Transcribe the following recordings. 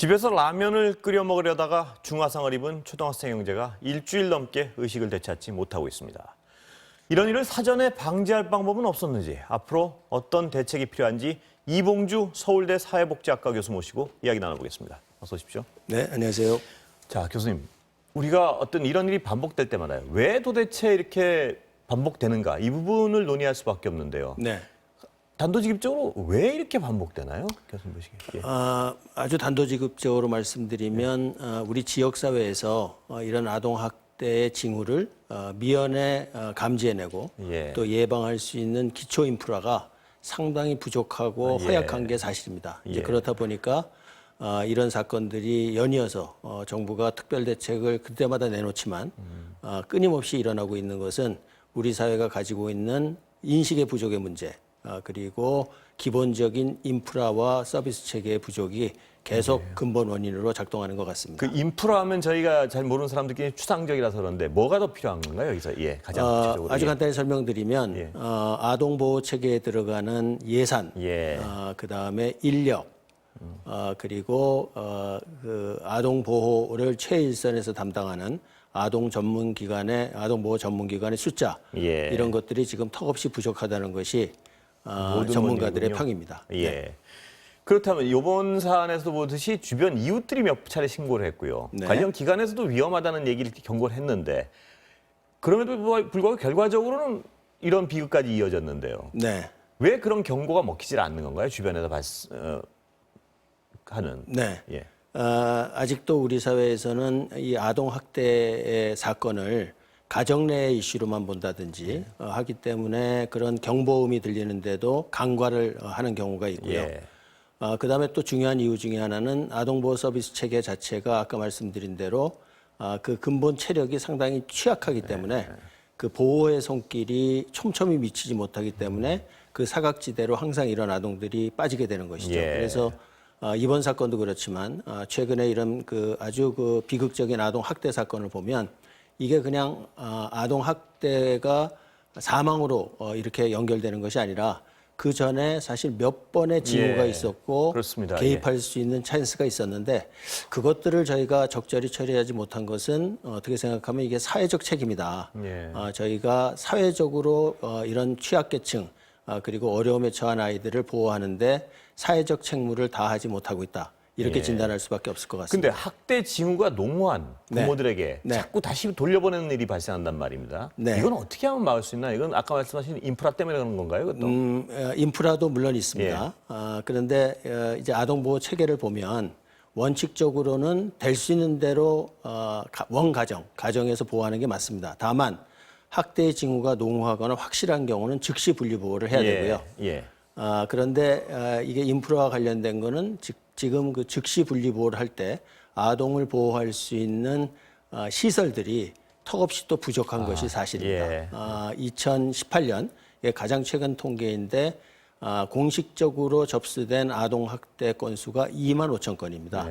집에서 라면을 끓여 먹으려다가 중화상을 입은 초등학생 형제가 일주일 넘게 의식을 되찾지 못하고 있습니다. 이런 일을 사전에 방지할 방법은 없었는지, 앞으로 어떤 대책이 필요한지 이봉주 서울대 사회복지학과 교수 모시고 이야기 나눠보겠습니다. 어서 오십시오. 네, 안녕하세요. 자, 교수님. 우리가 어떤 이런 일이 반복될 때마다 왜 도대체 이렇게 반복되는가, 이 부분을 논의할 수밖에 없는데요. 네. 단도직입적으로 왜 이렇게 반복되나요? 교수님 보시기에. 아주 단도직입적으로 말씀드리면 우리 지역사회에서 이런 아동학대의 징후를 미연에 감지해내고 예. 또 예방할 수 있는 기초 인프라가 상당히 부족하고 예. 허약한 게 사실입니다. 이제 예. 그렇다 보니까 이런 사건들이 연이어서 정부가 특별 대책을 그때마다 내놓지만 끊임없이 일어나고 있는 것은 우리 사회가 가지고 있는 인식의 부족의 문제, 그리고 기본적인 인프라와 서비스 체계의 부족이 계속 근본 원인으로 작동하는 것 같습니다. 그 인프라 하면 저희가 잘 모르는 사람들끼리 추상적이라서 그런데 뭐가 더 필요한 건가요? 여기서 가장 구체적으로. 아주 간단히 설명드리면 아동보호 체계에 들어가는 예산, 그다음에 인력, 그리고 그 아동보호를 최일선에서 담당하는 아동보호 전문기관의 숫자, 이런 것들이 지금 턱없이 부족하다는 것이 전문가들의 원인이군요. 평입니다. 네. 그렇다면 이번 사안에서도 보듯이 주변 이웃들이 몇 차례 신고를 했고요. 네. 관련 기관에서도 위험하다는 얘기를 경고를 했는데 그럼에도 불구하고 결과적으로는 이런 비극까지 이어졌는데요. 네. 왜 그런 경고가 먹히질 않는 건가요? 주변에서 하는. 네. 예. 아직도 우리 사회에서는 이 아동학대의 사건을 가정 내의 이슈로만 본다든지 하기 때문에 그런 경보음이 들리는데도 간과를 하는 경우가 있고요. 그다음에 또 중요한 이유 중에 하나는 아동보호 서비스 체계 자체가 아까 말씀드린 대로 그 근본 체력이 상당히 취약하기 때문에 그 보호의 손길이 촘촘히 미치지 못하기 때문에 그 사각지대로 항상 이런 아동들이 빠지게 되는 것이죠. 그래서 이번 사건도 그렇지만 최근에 이런 그 아주 그 비극적인 아동 학대 사건을 보면 이게 그냥 아동 학대가 사망으로 이렇게 연결되는 것이 아니라 그 전에 사실 몇 번의 징후가 있었고 그렇습니다. 개입할 수 있는 찬스가 있었는데 그것들을 저희가 적절히 처리하지 못한 것은 어떻게 생각하면 이게 사회적 책임이다. 저희가 사회적으로 이런 취약계층 그리고 어려움에 처한 아이들을 보호하는데 사회적 책무를 다하지 못하고 있다. 이렇게 진단할 수밖에 없을 것 같습니다. 근데 학대 징후가 농후한 부모들에게 자꾸 다시 돌려보내는 일이 발생한단 말입니다. 이건 어떻게 하면 막을 수 있나요? 이건 아까 말씀하신 인프라 때문에 그런 건가요? 이것도? 인프라도 물론 있습니다. 그런데 이제 아동보호 체계를 보면 원칙적으로는 될 수 있는 대로 가정에서 보호하는 게 맞습니다. 다만 학대의 징후가 농후하거나 확실한 경우는 즉시 분리보호를 해야 되고요. 그런데 이게 인프라와 관련된 거는 지금 그 즉시 분리보호를 할 때 아동을 보호할 수 있는 시설들이 턱없이 또 부족한 것이 사실입니다. 2018년 가장 최근 통계인데 공식적으로 접수된 아동 학대 건수가 2만 5천 건입니다.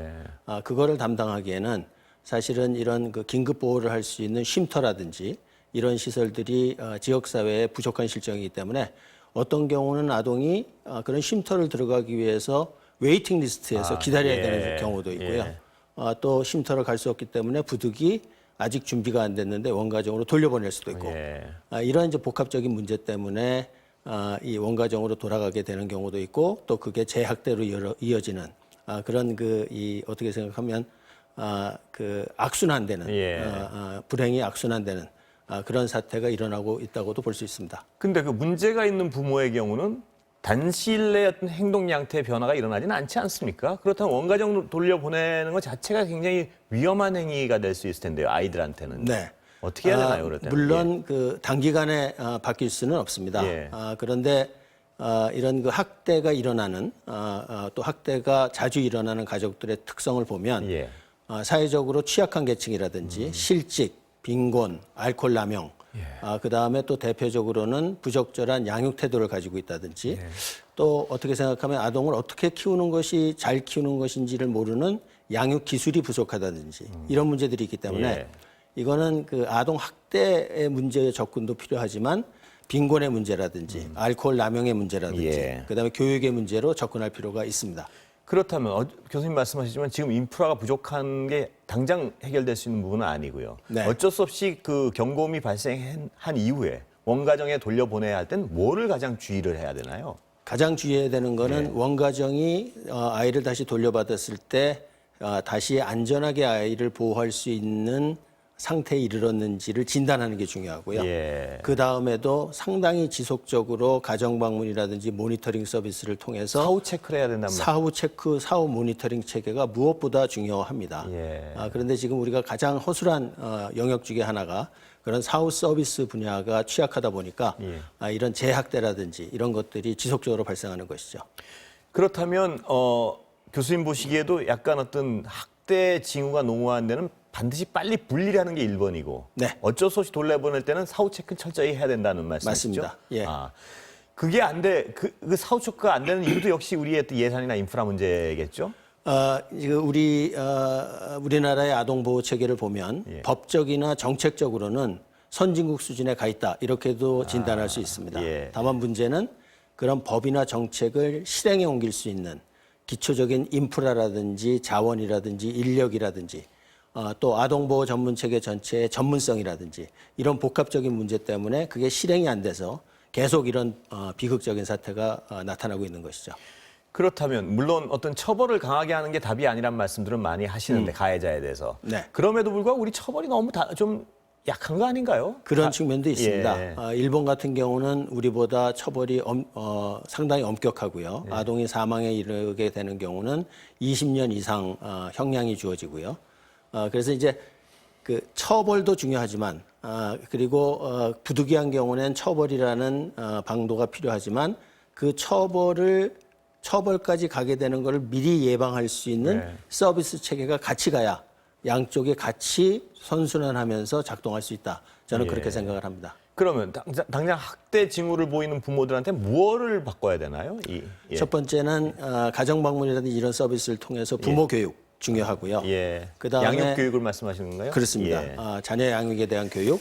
그거를 담당하기에는 사실은 이런 그 긴급 보호를 할 수 있는 쉼터라든지 이런 시설들이 지역사회에 부족한 실정이기 때문에 어떤 경우는 아동이 그런 쉼터를 들어가기 위해서 웨이팅 리스트에서 기다려야 되는 경우도 있고요. 또 쉼터를 갈 수 없기 때문에 부득이 아직 준비가 안 됐는데 원가정으로 돌려보낼 수도 있고 이런 이제 복합적인 문제 때문에 이 원가정으로 돌아가게 되는 경우도 있고 또 그게 재학대로 이어지는 그런 이 어떻게 생각하면 그 악순환되는 불행이 악순환되는 그런 사태가 일어나고 있다고도 볼 수 있습니다. 근데 그 문제가 있는 부모의 경우는 단시일 내에 어떤 행동 양태의 변화가 일어나지는 않지 않습니까? 그렇다면 원가정 돌려보내는 것 자체가 굉장히 위험한 행위가 될 수 있을 텐데요, 아이들한테는. 어떻게 해야 되나요, 그럴 때는? 물론 그 단기간에 바뀔 수는 없습니다. 그런데 이런 그 학대가 일어나는 또 학대가 자주 일어나는 가족들의 특성을 보면 사회적으로 취약한 계층이라든지 실직, 빈곤, 알코올 남용, 그다음에 또 대표적으로는 부적절한 양육 태도를 가지고 있다든지 또 어떻게 생각하면 아동을 어떻게 키우는 것이 잘 키우는 것인지를 모르는 양육 기술이 부족하다든지 이런 문제들이 있기 때문에 이거는 그 아동 학대의 문제의 접근도 필요하지만 빈곤의 문제라든지 알코올 남용의 문제라든지 그다음에 교육의 문제로 접근할 필요가 있습니다. 그렇다면 교수님 말씀하시지만 지금 인프라가 부족한 게 당장 해결될 수 있는 부분은 아니고요. 네. 어쩔 수 없이 그 경고음이 발생한 이후에 원가정에 돌려보내야 할 때는 뭐를 가장 주의를 해야 되나요? 가장 주의해야 되는 거는 원가정이 아이를 다시 돌려받았을 때 다시 안전하게 아이를 보호할 수 있는 상태에 이르렀는지를 진단하는 게 중요하고요. 예. 그 다음에도 상당히 지속적으로 가정 방문이라든지 모니터링 서비스를 통해서 사후 체크를 해야 된단 말이에요. 사후 체크, 사후 모니터링 체계가 무엇보다 중요합니다. 예. 그런데 지금 우리가 가장 허술한 영역 중에 하나가 그런 사후 서비스 분야가 취약하다 보니까 이런 재학대라든지 이런 것들이 지속적으로 발생하는 것이죠. 그렇다면 교수님 보시기에도 약간 어떤 학대 징후가 농후한 데는 반드시 빨리 분리를 하는 게 1번이고 네. 어쩔 수 없이 돌려보낼 때는 사후 체크는 철저히 해야 된다는 말씀이시죠? 맞습니다. 예. 그게 안 돼. 그 사후 체크가 안 되는 이유도 역시 우리의 또 예산이나 인프라 문제겠죠? 우리나라의 아동 보호 체계를 보면 법적이나 정책적으로는 선진국 수준에 가 있다 이렇게도 진단할 수 있습니다. 예. 다만 문제는 그런 법이나 정책을 실행에 옮길 수 있는 기초적인 인프라라든지 자원이라든지 인력이라든지 또 아동보호 전문 체계 전체의 전문성이라든지 이런 복합적인 문제 때문에 그게 실행이 안 돼서 계속 이런 비극적인 사태가 나타나고 있는 것이죠. 그렇다면 물론 어떤 처벌을 강하게 하는 게 답이 아니란 말씀들은 많이 하시는데 가해자에 대해서 네. 그럼에도 불구하고 우리 처벌이 너무 좀 약한 거 아닌가요? 그런 측면도 있습니다. 예. 일본 같은 경우는 우리보다 처벌이 상당히 엄격하고요. 아동이 사망에 이르게 되는 경우는 20년 이상 형량이 주어지고요. 그래서 이제 그 처벌도 중요하지만 그리고 부득이한 경우는 처벌이라는 방도가 필요하지만 그 처벌까지 가게 되는 것을 미리 예방할 수 있는 서비스 체계가 같이 가야 양쪽이 같이 선순환하면서 작동할 수 있다. 저는 그렇게 생각을 합니다. 그러면 당장 학대 징후를 보이는 부모들한테 무엇을 바꿔야 되나요? 첫 번째는 가정 방문이라든지 이런 서비스를 통해서 부모 교육 중요하고요. 그다음에 양육 교육을 말씀하시는 건가요? 그렇습니다. 자녀 양육에 대한 교육.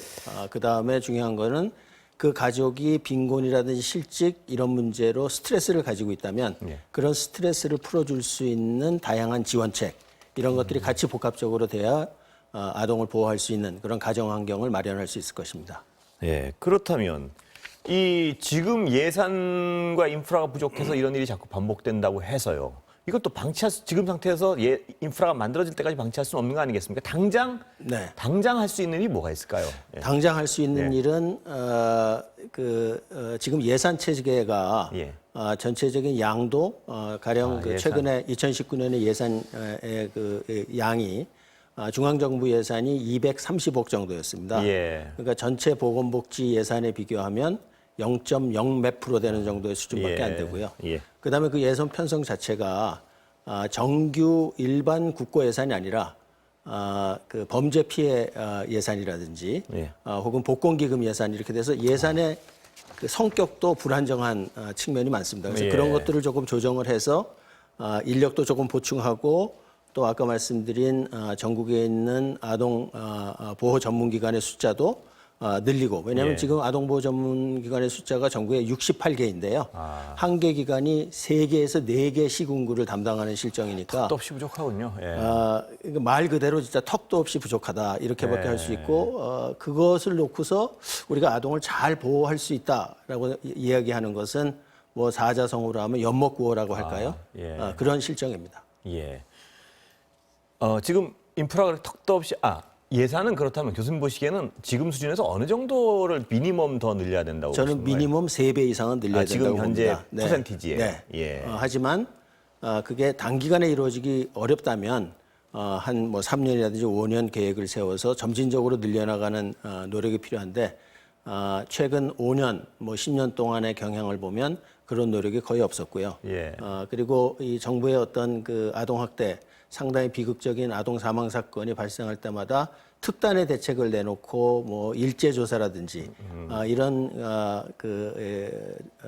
그다음에 중요한 거는 그 가족이 빈곤이라든지 실직 이런 문제로 스트레스를 가지고 있다면 그런 스트레스를 풀어줄 수 있는 다양한 지원책 이런 것들이 같이 복합적으로 돼야 아동을 보호할 수 있는 그런 가정 환경을 마련할 수 있을 것입니다. 예, 그렇다면 이 지금 예산과 인프라가 부족해서 이런 일이 자꾸 반복된다고 해서요. 이것도 지금 상태에서 인프라가 만들어질 때까지 방치할 수는 없는 거 아니겠습니까? 당장 할 수 있는 일이 뭐가 있을까요? 당장 할 수 있는 일은 지금 예산 체계가 전체적인 양도 가령 최근에 2019년에 예산의 양이 중앙정부 예산이 230억 정도였습니다. 그러니까 전체 보건복지 예산에 비교하면 0.0 몇 % 되는 정도의 수준밖에 안 되고요. 그다음에 그 예산 편성 자체가 정규 일반 국고 예산이 아니라 그 범죄 피해 예산이라든지 혹은 복권기금 예산 이렇게 돼서 예산의 그 성격도 불안정한 측면이 많습니다. 그래서 그런 것들을 조금 조정을 해서 인력도 조금 보충하고 또 아까 말씀드린 전국에 있는 아동 보호 전문기관의 숫자도 늘리고 왜냐하면 지금 아동보호 전문기관의 숫자가 전국에 68개인데요. 한 개 기관이 3개에서 4개 시군구를 담당하는 실정이니까 턱도 없이 부족하군요. 말 그대로 진짜 턱도 없이 부족하다 이렇게밖에 할 수 있고 그것을 놓고서 우리가 아동을 잘 보호할 수 있다라고 이야기하는 것은 뭐 사자성어로 하면 연못구호라고 할까요? 그런 실정입니다. 지금 인프라가 턱도 없이 예산은 그렇다면 교수님 보시기에는 지금 수준에서 어느 정도를 미니멈 더 늘려야 된다고 보시는 저는 미니멈 3배 이상은 늘려야 된다고 봅니다. 지금 현재 퍼센티지에. 하지만 그게 단기간에 이루어지기 어렵다면 한 뭐 3년이라든지 5년 계획을 세워서 점진적으로 늘려나가는 노력이 필요한데 최근 5년, 뭐 10년 동안의 경향을 보면 그런 노력이 거의 없었고요. 그리고 이 정부의 어떤 그 아동학대 상당히 비극적인 아동 사망 사건이 발생할 때마다 특단의 대책을 내놓고 뭐 일제 조사라든지 이런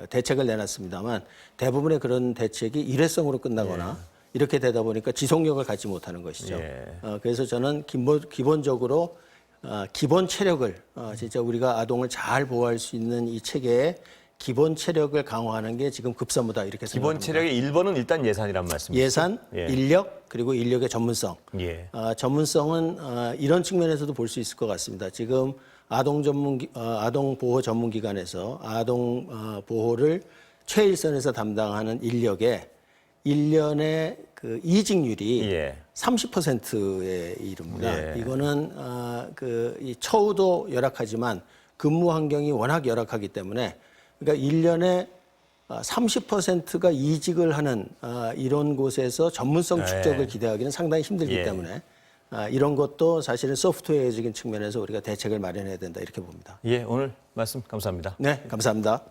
대책을 내놨습니다만 대부분의 그런 대책이 일회성으로 끝나거나 이렇게 되다 보니까 지속력을 갖지 못하는 것이죠. 그래서 저는 기본적으로 기본 체력을 진짜 우리가 아동을 잘 보호할 수 있는 이 체계의 기본 체력을 강화하는 게 지금 급선무다 이렇게 기본 생각합니다. 체력의 1번은 일단 예산이란 말씀이죠. 예산, 예. 인력, 그리고 인력의 전문성. 예. 전문성은 이런 측면에서도 볼 수 있을 것 같습니다. 지금 아동 보호 전문기관에서 아동 보호를 최일선에서 담당하는 인력의 1년의 그 이직률이 예. 30%에 이릅니다. 예. 이거는 이 처우도 열악하지만 근무 환경이 워낙 열악하기 때문에 그러니까 1년에 30%가 이직을 하는 이런 곳에서 전문성 축적을 기대하기는 상당히 힘들기 예. 때문에 이런 것도 사실은 소프트웨어적인 측면에서 우리가 대책을 마련해야 된다 이렇게 봅니다. 예, 오늘 말씀 감사합니다. 네, 감사합니다.